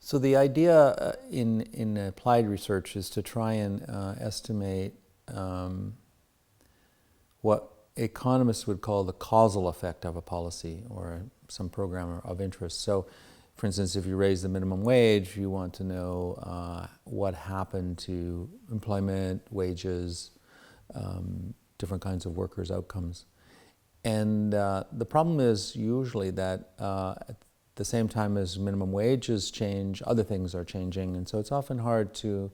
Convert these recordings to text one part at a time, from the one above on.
So the idea in applied research is to try and estimate what economists would call the causal effect of a policy or some program of interest. So, for instance, if you raise the minimum wage, you want to know what happened to employment, wages, different kinds of workers' outcomes. And the problem is usually that at the same time as minimum wages change, other things are changing. And so it's often hard to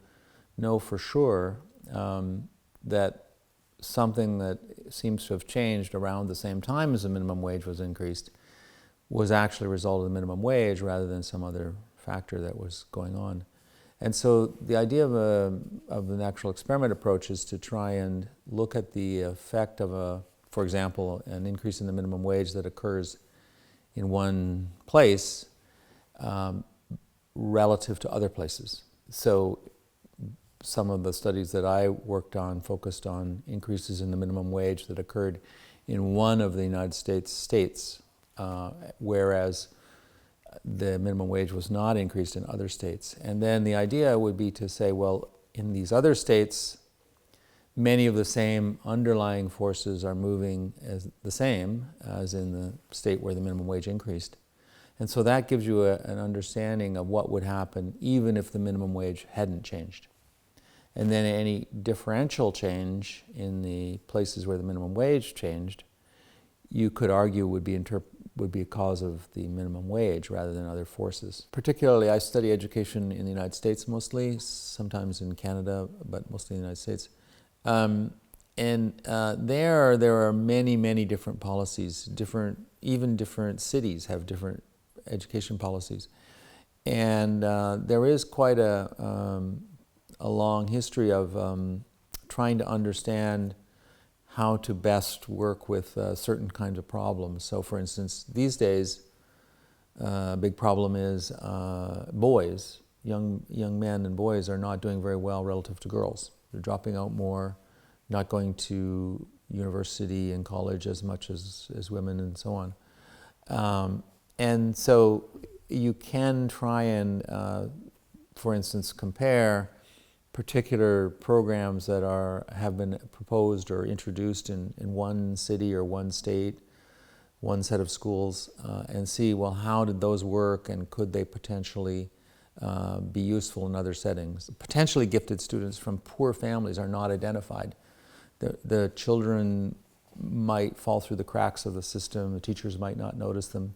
know for sure that something that seems to have changed around the same time as the minimum wage was increased was actually a result of the minimum wage rather than some other factor that was going on. And so the idea of an actual experiment approach is to try and look at the effect of for example, an increase in the minimum wage that occurs in one place relative to other places. So some of the studies that I worked on focused on increases in the minimum wage that occurred in one of the United States states, whereas the minimum wage was not increased in other states. And then the idea would be to say, well, in these other states, many of the same underlying forces are moving as the same as in the state where the minimum wage increased. And so that gives you an understanding of what would happen even if the minimum wage hadn't changed. And then any differential change in the places where the minimum wage changed, you could argue would be a cause of the minimum wage rather than other forces. Particularly, I study education in the United States mostly, sometimes in Canada, but mostly in the United States. There are many, many different policies. Even different cities have different education policies. And there is quite a long history of trying to understand how to best work with certain kinds of problems. So for instance, these days, a big problem is boys, young men and boys are not doing very well relative to girls. They're dropping out more, not going to university and college as much as women and so on. And so you can try and, for instance, compare particular programs that have been proposed or introduced in one city or one state, one set of schools, and see, well, how did those work and could they potentially be useful in other settings. Potentially gifted students from poor families are not identified. The children might fall through the cracks of the system, the teachers might not notice them.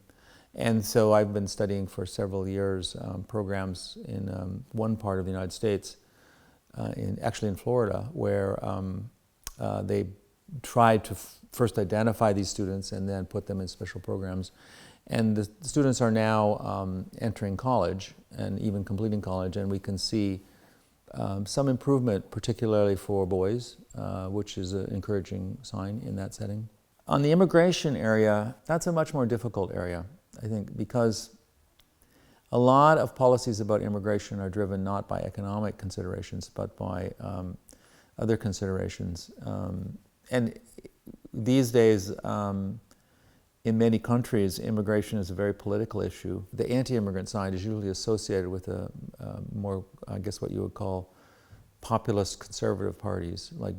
And so I've been studying for several years programs in one part of the United States, actually in Florida, where they tried to first identify these students and then put them in special programs. And the students are now entering college and even completing college, and we can see some improvement, particularly for boys, which is an encouraging sign in that setting. On the immigration area, that's a much more difficult area, I think, because a lot of policies about immigration are driven not by economic considerations, but by other considerations. And these days, in many countries, immigration is a very political issue. The anti-immigrant side is usually associated with a more, I guess, what you would call populist conservative parties, like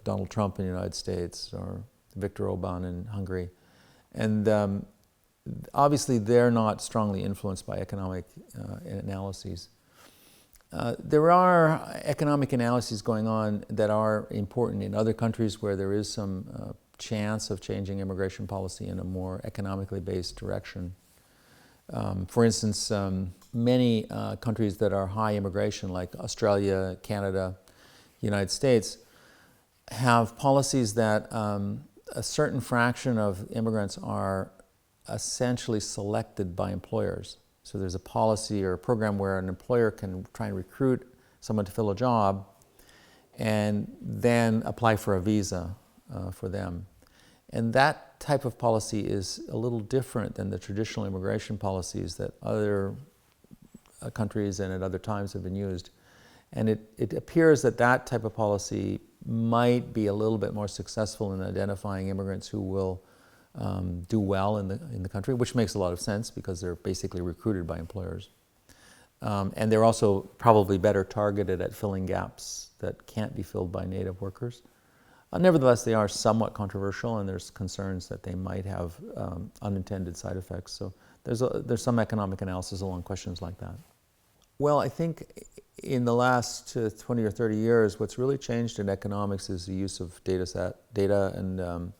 Donald Trump in the United States or Viktor Orban in Hungary. And obviously, they're not strongly influenced by economic analyses. There are economic analyses going on that are important in other countries where there is some chance of changing immigration policy in a more economically based direction. For instance, many countries that are high immigration, like Australia, Canada, United States, have policies that a certain fraction of immigrants are essentially selected by employers. So there's a policy or a program where an employer can try and recruit someone to fill a job and then apply for a visa for them. And that type of policy is a little different than the traditional immigration policies that other countries and at other times have been used. And it appears that that type of policy might be a little bit more successful in identifying immigrants who will do well in the country, which makes a lot of sense because they're basically recruited by employers. And they're also probably better targeted at filling gaps that can't be filled by native workers. Nevertheless, they are somewhat controversial, and there's concerns that they might have unintended side effects. So there's some economic analysis along questions like that. Well, I think in the last 20 or 30 years, what's really changed in economics is the use of data and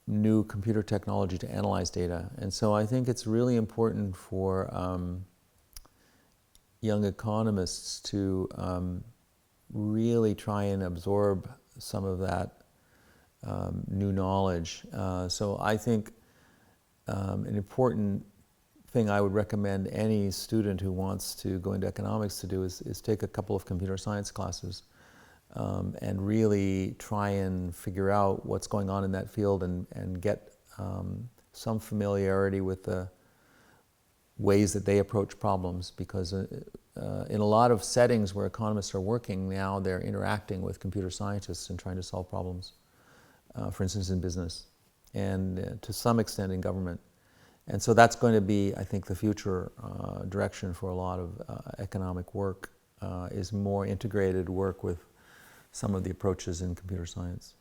new computer technology to analyze data. And so I think it's really important for young economists to really try and absorb some of that new knowledge. So I think an important thing I would recommend any student who wants to go into economics to do is take a couple of computer science classes and really try and figure out what's going on in that field and get some familiarity with the ways that they approach problems, because in a lot of settings where economists are working now, they're interacting with computer scientists and trying to solve problems, for instance in business, and to some extent in government. And so that's going to be, I think, the future direction for a lot of economic work, is more integrated work with some of the approaches in computer science.